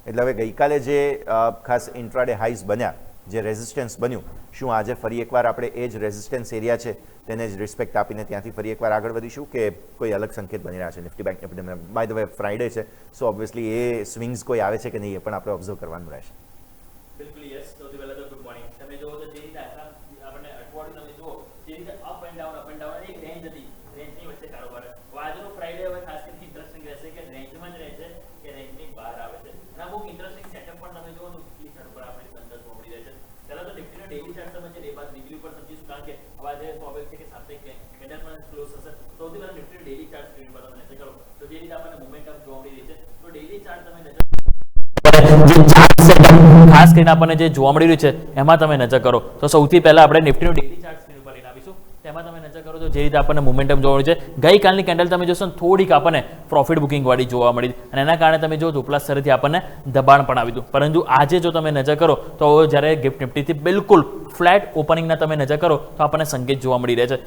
એટલે હવે ગઈકાલે જે ખાસ ઇન્ટ્રાડે હાઈઝ બન્યા, જે રેઝિસ્ટન્સ બન્યું, શું આજે ફરી એકવાર આપણે એ જ રેઝિસ્ટન્સ એરિયા છે તેને જ રિસ્પેક્ટ આપીને ત્યાંથી ફરી એકવાર આગળ વધીશું કે કોઈ અલગ સંકેત બની રહ્યા છે Nifty bank Nifty? By the way Friday છે, સો ઓબ્વિયસલી એ સ્વિંગ્સ કોઈ આવે છે કે નહીં એ પણ આપણે ઓબ્ઝર્વ કરવાનું રહેશે. બિલકુલ યસ. સૌથી પહેલા તો ગુડ મોર્નિંગ. તમે જોવો તો જે રીતે આપણને અઠવાડિયું તમે જુઓ જે રીતે અપ એન્ડ ડાઉન એક રેન્જ હતી, રેન્જની વચ્ચે કારોબાર. આજનો ફ્રાઈડે હવે ખાસ કરીને ઇન્ટરેસ્ટિંગ રહેશે કે રેન્જમાં જ રહે છે કે રેન્જની બહાર આવે છે. અને બહુ ઇન્ટરેસ્ટિંગ સેટઅપ પણ તમે જુઓ તો વીકલી ચાર્ટ પર આપણે સંદર્ભ મળી રહે છે. પહેલા તો નિફ્ટીનો ડેઇલી ચાર્ટ સમજીએ, એ બાદ વીકલી ઉપર સમજીશું, કારણ કે હવે આજે સ્વાભાવિક છે કે સાપ્તાહિક કેન્ડલ પણ ક્લોઝ થશે. સૌથી પહેલા નિફ્ટીનો ડેઇલી ચાર્ટ સ્ક્રીન પર તમે નજર કરો તો જે રીતે આપણને મોમેન્ટમ જોવા મળી રહી છે, તો ડેઇલી ચાર્ટ તમે નજર ખાસ કરીને આપણને જે જોવા મળી રહ્યું છે એમાં તમે નજર કરો તો સૌથી પહેલા આપણે નિફ્ટીનો ડેઇલી ચાર્ટ સ્ક્રીન ઉપર લઈને આવીશું. તેમાં તમે નજર કરો તો જે રીતે આપણને મોમેન્ટમ જોવા મળ્યું છે, ગઈકાલની કેન્ડલ તમે જોશો ને થોડીક આપણને પ્રોફિટ બુકિંગ વાળી જોવા મળી અને એના કારણે તમે જો ઉપલા સ્તરેથી આપણને દબાણ પણ આવ્યું હતું. પરંતુ આજે જો તમે નજર કરો તો જ્યારે ગિફ્ટ નિફ્ટીથી બિલકુલ ફ્લેટ ઓપનિંગના તમે નજર કરો તો આપણને સંકેત જોવા મળી રહે છે.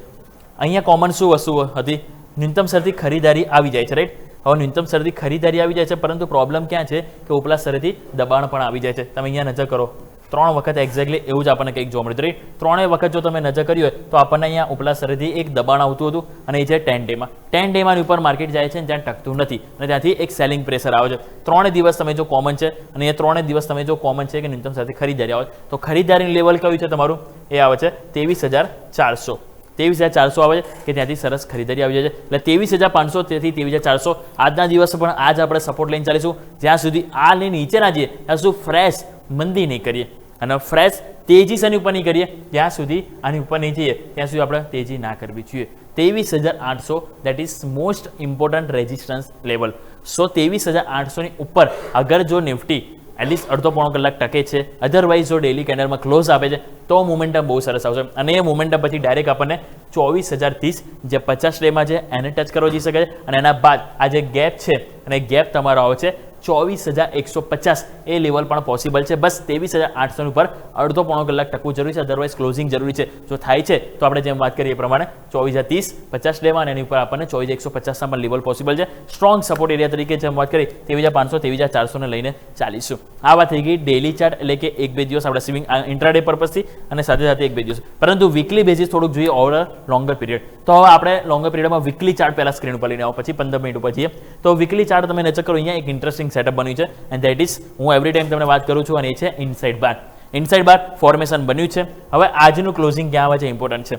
અહીંયા કોમન શું વસ્તુ હતી? ન્યૂનતમ સ્તરથી ખરીદારી આવી જાય છે, રાઈટ? હવે ન્યૂનતમ સ્તરથી ખરીદારી આવી જાય છે, પરંતુ પ્રોબ્લેમ ક્યાં છે કે ઉપલા સ્તરેથી દબાણ પણ આવી જાય છે. તમે અહીંયા નજર કરો, 3 વખત એક્ઝેક્ટલી એવું જ આપણને કંઈક જોવા મળ્યું, રાઈટ? 3 વખત જો તમે નજર કરી હોય તો આપણને અહીંયા ઉપલા સ્તરેથી એક દબાણ આવતું હતું અને એ છે 10 ડેમાં. 10 ડેમાં ઉપર માર્કેટ જાય છે જ્યાં ટકતું નથી અને ત્યાંથી એક સેલિંગ પ્રેશર આવે છે. 3 દિવસ તમે જો કોમન છે અને એ 3 દિવસ તમે જો કોમન છે કે ન્યૂનતમ સ્તરથી ખરીદારી આવે તો ખરીદારીનું લેવલ કયું છે તમારું? એ આવે છે 23,400. 23,400 આવે છે કે ત્યાંથી સરસ ખરીદારી આવી જાય છે. એટલે 23,500 તેથી 23,400 આજના દિવસે પણ આજ આપણે સપોર્ટ લઈને ચાલીશું. જ્યાં સુધી આ લઈને નીચે ના જઈએ ત્યાં સુધી ફ્રેશ મંદી નહીં કરીએ અને ફ્રેશ તેજી શેની ઉપર નહીં કરીએ ત્યાં સુધી આની ઉપર નહીં જઈએ ત્યાં સુધી આપણે તેજી ના કરવી જોઈએ. 23,800 that is most important resistance level. So 23,800 ની ઉપર અગર જો નિફ્ટી એટલીસ્ટ અડધો પોણો કલાક ટકે છે, અધરવાઇઝ જો ડેલી કેન્ડલમાં ક્લોઝ આપે છે તો મોમેન્ટમ બહુ સરસ આવશે અને એ મોમેન્ટમ પછી ડાયરેક્ટ આપણને 24,030 જે 50 ડેમાં છે એને ટચ કરવો જઈ શકે છે અને એના બાદ આ જે ગેપ છે અને ગેપ તમારો આવે છે 24,150 એ લેવલ પણ પોસિબલ છે. બસ 23,800 ઉપર અડધો પોણો કલાક ટકવું જરૂરી છે, અધરવાઇઝ ક્લોઝિંગ જરૂરી છે. જો થાય છે તો આપણે જેમ વાત કરીએ એ પ્રમાણે 24,030 50 ડેમાં અને એની ઉપર આપણને 24,150 પણ લેવલ પોસિબલ છે. સ્ટ્રોંગ સપોર્ટ એરિયા તરીકે જેમ વાત કરી 23,500 23,400 ને લઈને ચાલીશું. આ વાત થઈ ગઈ ડેલી ચાર્ટ એટલે કે 1-2 દિવસ આપણે સ્વિંગ ઇન્ટ્રાડે પર્પઝથી અને સાથે સાથે 1-2 દિવસ, પરંતુ વીકલી બેઝિસ થોડુંક જોઈએ ઓવર લોંગર પીરિયડ. તો હવે આપણે લોંગર પીરિયડમાં વીકલી ચાર્ટ પહેલા સ્ક્રીન ઉપર લઈને આવો, પછી 15 મિનિટ ઉપર જઈએ. તો વીકલી ચાર્ટ તમે નજર કરો, અહીંયા એક ઇન્ટરેસ્ટિંગ સેટઅપ બન્યું છે એન્ડ ધેટ ઇઝ હું એવરી ટાઈમ તમને વાત કરું છું અને એ છે ઇનસાઇડ બાર. ઇનસાઇડ બાર ફોર્મેશન બન્યું છે. હવે આજનું ક્લોઝિંગ ક્યાં આવે છે ઇમ્પોર્ટન્ટ છે.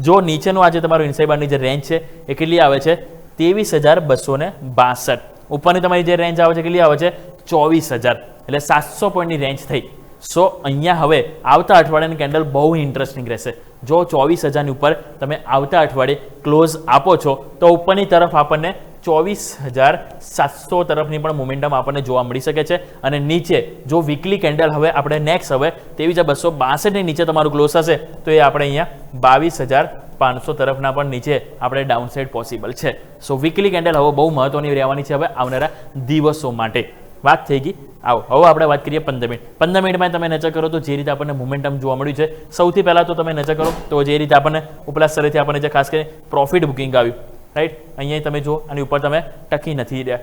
જો નીચેનું આજે તમારું ઇનસાઇડ બારની જે રેન્જ છે એ કેટલી આવે છે? 23,262. ઉપરની તમારી જે રેન્જ આવે છે કેટલી આવે છે? 24,000. એટલે 700 પોઈન્ટની રેન્જ થઈ. સો અહીંયા હવે આવતા અઠવાડિયાની કેન્ડલ બહુ ઇન્ટરેસ્ટિંગ રહેશે. જો 24,000ની ઉપર તમે આવતા અઠવાડિયે ક્લોઝ આપો છો તો ઉપરની તરફ આપણને 24,700 તરફની પણ મોમેન્ટમ આપણને જોવા મળી શકે છે અને નીચે જો વીકલી કેન્ડલ હવે આપણે નેક્સ્ટ હવે 23,262 ની નીચે તમારું ક્લોઝ હશે તો એ આપણે અહીંયા 22,500 તરફના પણ નીચે આપણે ડાઉન સાઇડ પોસિબલ છે. સો વીકલી કેન્ડલ હવે બહુ મહત્વની રહેવાની છે હવે આવનારા દિવસો માટે. વાત થઈ ગઈ. આવો હવે આપણે વાત કરીએ 15 મિનિટ. 15 મિનિટમાં તમે નજર કરો તો જે રીતે આપણને મોમેન્ટમ જોવા મળ્યું છે, સૌથી પહેલાં તો તમે નજર કરો તો જે રીતે આપણને ઉપલા સ્તરેથી આપણને જે ખાસ કરીને પ્રોફિટ બુકિંગ આવ્યું, રાઈટ? અહીંયા તમે જુઓ આની ઉપર તમે ટકી નથી રહ્યા.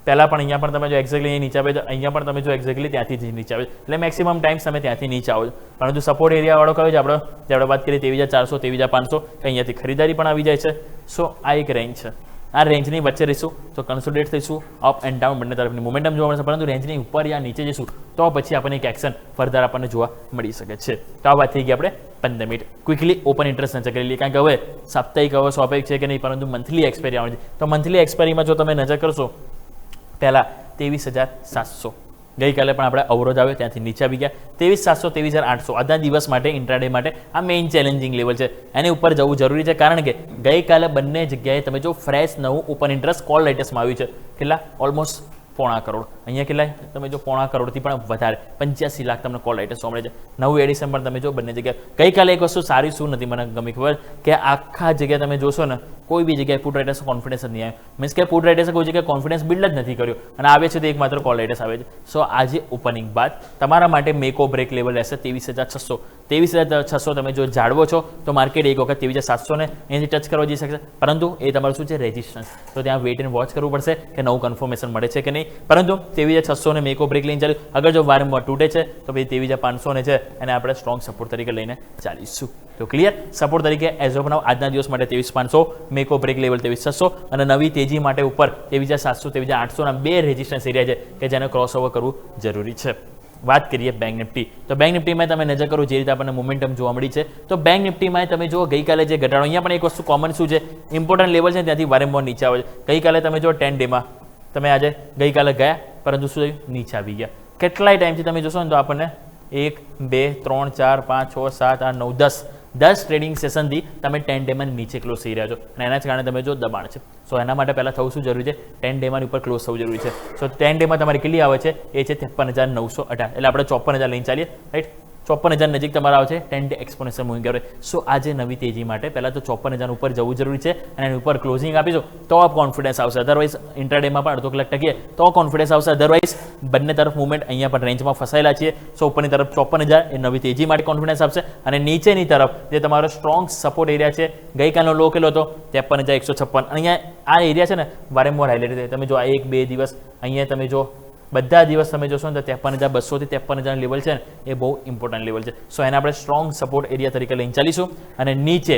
પહેલાં પણ અહીંયા પણ તમે જો એક્ઝેક્ટલી નીચે આવે તો અહીંયા પણ તમે જો એક્ઝેક્ટલી ત્યાંથી જ નીચે આવે એટલે મેક્સિમમ ટાઈમ્સ તમે ત્યાંથી નીચે આવો છો. પરંતુ સપોર્ટ એરિયાવાળો કયો છે આપણે જે આપણે વાત કરીએ 23,400 23,500 કે અહીંયાથી ખરીદારી પણ આવી જાય છે. સો આ એક રેન્જ છે. આ રેન્જની વચ્ચે રહીશું તો કન્સોલિડેટ થઈશું, અપ એન્ડ ડાઉન બંને તરફની મોમેન્ટમ જોવા મળશે, પરંતુ રેન્જની ઉપર યા નીચે જઈશું તો પછી આપણને એક એક્શન ફર્ધર આપણને જોવા મળી શકે છે. તો આ વાત થઈ ગઈ આપણે 15 મિનિટ. ક્વિકલી ઓપન ઇન્ટરેસ્ટ નજર કરી લઈએ, કારણ કે હવે સાપ્તાહિક હવે સ્વાભાવિક છે કે નહીં, પરંતુ મંથલી એક્સપાયરી આવવાની છે. તો મંથલી એક્સપાયરીમાં જો તમે નજર કરશો પહેલાં 23,700 ગઈકાલે પણ આપણે અવરોધ આવ્યો ત્યાંથી નીચે આવી ગયા 23,700 23,800 આજના દિવસ માટે ઇન્ટ્રાડે માટે આ મેઇન ચેલેન્જિંગ લેવલ છે. એની ઉપર જવું જરૂરી છે કારણ કે ગઈકાલે બંને જગ્યાએ તમે જો ફ્રેશ નવું ઓપન ઇન્ટરેસ્ટ કોલ રાઇટર્સમાં આવ્યું છે. કેટલા? ઓલમોસ્ટ 1.25 કરોડ. અહીંયા કેટલા? તમે જો 1.25 કરોડથી પણ વધારે 85 લાખ તમને કોલ રાઇટર્સ મળે છે. નવું એડિશન પણ તમે જો બંને જગ્યાએ. ગઈકાલે એક વસ્તુ સારી શું નથી મને ગમી ખબર કે આખા જગ્યાએ તમે જોશો ને કોઈ બી જગ્યાએ પુટ રાઇટર્સ કોન્ફિડન્સ જ નહીં આવ્યો. મીન્સ કે પુટ રાઇટર્સે કોઈ જગ્યાએ કોન્ફિડન્સ બિલ્ડ જ નથી કર્યો અને આવે છે તો એકમાત્ર કોલ રાઇટર્સ આવે છે. સો આજે ઓપનિંગ બાદ તમારા માટે મેક ઓ બ્રેક લેવલ રહેશે 23,600 23,600 તમે જો જાળવો છો તો માર્કેટ એક વખત 23,700 ને અહીંથી ટચ કરવા જઈ શકશે, પરંતુ એ તમારું શું છે રેઝિસ્ટન્સ, તો ત્યાં વેઇટ એન્ડ વોચ કરવું પડશે કે નવું કન્ફર્મેશન મળે છે કે નહીં. પરંતુ 23,600 ને મેકો બ્રેક લઈને ચાલ્યું, અગર જો વારંવાર તૂટે છે તો પછી 23,500 ને છે એને આપણે સ્ટ્રોંગ સપોર્ટ તરીકે લઈને ચાલીશું. તો ક્લિયર, સપોર્ટ તરીકે એઝ ઓફ નાઉ આજના દિવસ માટે 23,500, મેકો બ્રેક લેવલ 23,600 અને નવી તેજી માટે ઉપર 23,700 23,800 ના બે રેઝિસ્ટન્સ એરિયા છે કે જેને ક્રોસ ઓવર કરવું જરૂરી છે. વાત કરીએ બેંક નિફ્ટી, તો બેંક નિફ્ટીમાં તમે નજર કરો જે રીતે આપણને મોમેન્ટમ જોવા મળી છે, તો બેંક નિફ્ટીમાં તમે જો ગઈકાલે જે ઘટાડો, અહીંયા પણ એક વસ્તુ કોમન શું છે, ઇમ્પોર્ટન્ટ લેવલ છે ત્યાંથી વારંવાર નીચે આવે છે. ગઈકાલે તમે જો 10 ડેમાં તમે આજે ગઈકાલે ગયા, પરંતુ શું થયું, નીચે આવી ગયા. કેટલાય ટાઈમથી તમે જોશો ને તો આપણને 1 2 3 4 5 6 7 8 9 10 ટ્રેડિંગ સેશનથી તમે 10 ડેમાં નીચે ક્લોઝ થઈ રહ્યા છો અને એના જ કારણે તમે જો દબાણ છે. સો એના માટે પહેલાં થવું શું જરૂરી છે, 10 ડેમાં ઉપર ક્લોઝ થવું જરૂરી છે. સો 10 ડેમાં તમારી કેટલી આવે છે, એ છે 53,918, એટલે આપણે 54,000 લઈને ચાલીએ, રાઈટ. 54,000 નજીક તમારા આવે છે 10 ડે એક્સપોનેન્શિયલ મૂવિંગ એવરેજ. સો આજે નવી તેજી માટે પહેલાં તો 54,000 ઉપર જવું જરૂરી છે અને એની ઉપર ક્લોઝિંગ આપીશું તો કોન્ફિડન્સ આવશે. અધરવાઇઝ ઇન્ટ્રાડેમાં પણ અડધો કલાક ટકીએ તો કોન્ફિડન્સ આવશે. અધરવાઇઝ બંને તરફ મુવમેન્ટ અહીંયા પણ રેન્જમાં ફસાયેલા છીએ. સો ઉપરની તરફ 54,000 એ નવી તેજી માટે કોન્ફિડન્સ આપશે અને નીચેની તરફ જે તમારો સ્ટ્રોંગ સપોર્ટ એરિયા છે, ગઈકાલનો લો કેટલો હતો 53,156, અહીંયા આ એરિયા છે ને વારંવાર હાઇલાઇટ થાય. તમે જો આ 1-2 દિવસ અહીંયા તમે જો બધા દિવસ તમે જોશો ને તો 53,200 થી 53,000 લેવલ છે ને એ બહુ ઇમ્પોર્ટન્ટ લેવલ છે. સો એને આપણે સ્ટ્રોંગ સપોર્ટ એરિયા તરીકે લઈને ચાલીશું અને નીચે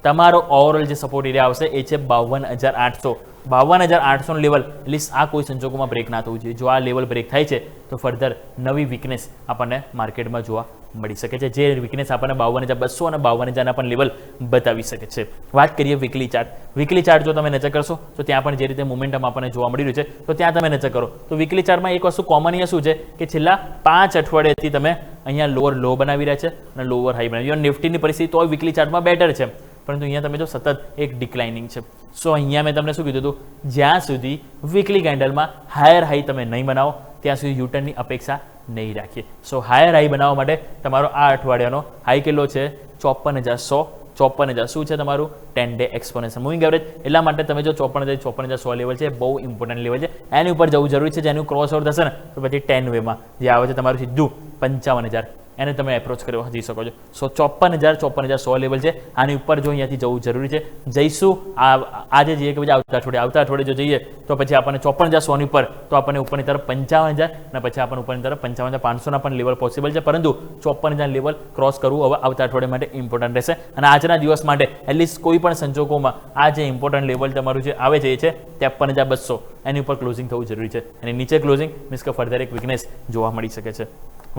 તમારો ઓવરઓલ જે સપોર્ટ એરિયા આવશે એ છે 52,800. 52,800 લેવલ એટલીસ્ટ આ કોઈ સંજોગોમાં બ્રેક ના થવું જોઈએ. જો આ લેવલ બ્રેક થાય છે તો ફર્ધર નવી વીકનેસ આપણને માર્કેટમાં જોવા મળી શકે છે, જે વીકનેસ આપણને 52,200 અને 52,000ના પણ લેવલ બતાવી શકે છે. વાત કરીએ વીકલી ચાર્ટ. વીકલી ચાર્ટ જો તમે નજર કરશો તો ત્યાં પણ જે રીતે મોમેન્ટમ આપણને જોવા મળી રહ્યું છે તો ત્યાં તમે નજર કરો તો વીકલી ચાર્ટમાં એક વસ્તુ કોમન અહીંયા શું છે કે છેલ્લા 5 અઠવાડિયાથી તમે અહીંયા લોઅર લો બનાવી રહ્યા છે અને લોઅર હાઈ બનાવી. નિફ્ટીની પરિસ્થિતિ તો વીકલી ચાર્ટમાં બેટર છે, પરંતુ અહીંયા તમે જો સતત એક ડિક્લાઇનિંગ છે. સો અહીંયા મેં તમને શું કીધું હતું, જ્યાં સુધી વીકલી કેન્ડલમાં હાયર હાઈ તમે નહીં બનાવો ત્યાં સુધી યુટર્નની અપેક્ષા નહીં રાખીએ. સો હાયર હાઈ બનાવવા માટે તમારો આ અઠવાડિયાનો હાઈ કેટલો છે 54,100. 54,000 શું છે તમારું 10 ડે એક્સપોનેન્શિયલ મૂવિંગ એવરેજ. એટલા માટે તમે જો 54,100 લેવલ છે બહુ ઇમ્પોર્ટન્ટ લેવલ છે, એની ઉપર જવું જરૂરી છે. જેનું ક્રોસ ઓવર થશે ને તો પછી 10 વેમાં જે આવે છે તમારું સીધું 55,000 એને તમે એપ્રોચ કરવા જઈ શકો છો. સો 54,100 લેવલ છે, આની ઉપર જો અહીંયાથી જવું જરૂરી છે. જઈશું આજે જઈએ કે પછી આવતા અઠવાડિયે જો જઈએ તો પછી આપણને 54,100 ઉપર તો આપણને ઉપરની તરફ 55,000 અને પછી આપણને ઉપરની તરફ 55,500ના પણ લેવલ પોસિબલ છે, પરંતુ 54,000 લેવલ ક્રોસ કરવું હવે આવતા અઠવાડિયા માટે ઇમ્પોર્ટન્ટ રહેશે. અને આજના દિવસ માટે એટલીસ્ટ કોઈ પણ સંજોગોમાં આ જે ઇમ્પોર્ટન્ટ લેવલ તમારું જે આવે છે એ છે 53,200, એની ઉપર ક્લોઝિંગ થવું જરૂરી છે. અને નીચે ક્લોઝિંગ મીન્સ કે ફર્ધર એક વીકનેસ જોવા મળી શકે છે.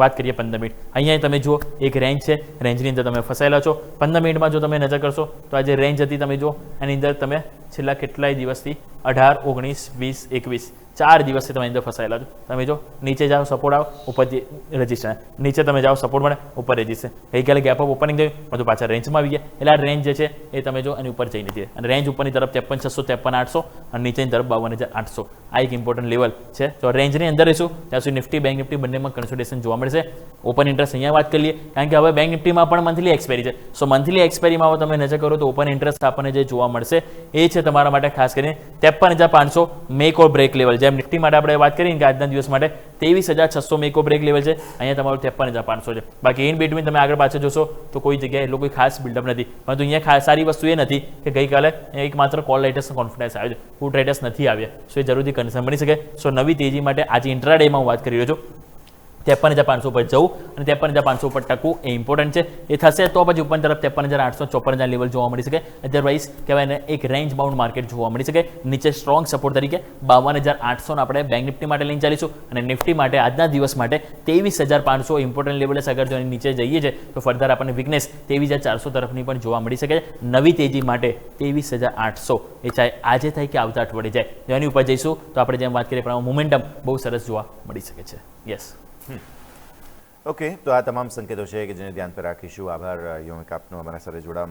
વાત કરીએ 15 મિનિટ. અહીંયા તમે જુઓ એક રેન્જ છે, રેન્જની અંદર તમે ફસાયેલા છો. 15 મિનિટમાં જો તમે નજર કરશો તો આ જે રેન્જ હતી તમે જુઓ એની અંદર તમે છેલ્લા કેટલાય દિવસથી 18, 19, 20, 21 4 દિવસથી તમે અંદર ફસાયેલા છો. તમે જો નીચે જાઓ સપોર્ટ આવો, ઉપર રજિસ્ટર, નીચે તમે જાઓ સપોર્ટ મળે, ઉપર રજિસ્ટર. ગઈકાલે ગેપ અપ ઓપનિંગ થયું બધું પાછા રેન્જમાં આવી ગયા. એટલે આ રેન્જ જે છે એ તમે જો એની ઉપર જઈ નથી અને રેન્જ ઉપરની તરફ 53,600 53,800 અને નીચેની તરફ 52,800. આ એક ઇમ્પોર્ટન્ટ લેવલ છે. તો રેન્જની અંદર રહીશું ત્યાં સુધી નિફ્ટી બેંક નિફ્ટી બંનેમાં કન્સોલિડેશન જોવા મળશે. ઓપન ઇન્ટરેસ્ટ અહીંયા વાત કરી લઈએ, કારણ કે હવે બેંક નિફ્ટીમાં પણ મંથલી એક્સપાયરી છે. સો મંથલી એક્સપાયરીમાં તમે નજર કરો તો ઓપન ઇન્ટરેસ્ટ આપણને જે જોવા મળશે એ છે તમારા માટે ખાસ કરીને 53,500 મેક ઓર બ્રેક લેવલ. જેમ નિફ્ટી માટે આપણે વાત કરીએ કે આજના દિવસ માટે 23,600 મેક ઓર બ્રેક લેવલ છે, અહીંયા તમારું 53,500 છે. બાકી ઇન બિટવીન તમે આગળ પાછળ જોશો તો કોઈ જગ્યાએ એટલો કોઈ ખાસ બિલ્ડઅપ નથી, પરંતુ અહીંયા સારી વસ્તુ એ નથી કે ગઈકાલે એક માત્ર કોલ રાઇટર્સનો કોન્ફિડન્સ આવ્યો છે, પુટ રાઇટર્સ નથી આવ્યા. સો એ જરૂરથી કન્સર્ન બની શકે. સો નવી તેજી માટે આજે ઇન્ટ્રાડેમાં હું વાત કરી રહ્યો છું 53,500 પર જવું અને 53,500 પર ટકવું એ ઇમ્પોર્ટન્ટ છે. એ થશે તો પછી ઉપર તરફ 53,800 54,000 લેવલ જોવા મળી શકે. અધરવાઇઝ કહેવાય ને એક રેન્જ બાઉન્ડ માર્કેટ જોવા મળી શકે. નીચે સ્ટ્રોંગ સપોર્ટ તરીકે 52,800 આપણે બેંક નિફ્ટી માટે લઈને ચાલીશું અને નિફ્ટી માટે આજના દિવસ માટે 23,500 ઇમ્પોર્ટન્ટ લેવલ છે. અગર જો એની નીચે જઈએ છે તો ફર્ધર આપણને વીકનેસ 23,400 તરફની પણ જોવા મળી શકે. નવી તેજી માટે 23,800 એ ચાહે આજે થાય કે આવતા અઠવાડિયે જાય, જો એની ઉપર જઈશું તો આપણે જેમ વાત કરીએ પ્રમાણે મોમેન્ટમ બહુ સરસ જોવા મળી શકે છે. યસ. ઓકે, તો આ તમામ સંકેતો છે કે જેને ધ્યાન પર રાખીશું. આભાર યોમિક આપનો અમારા સાથે જોડાવા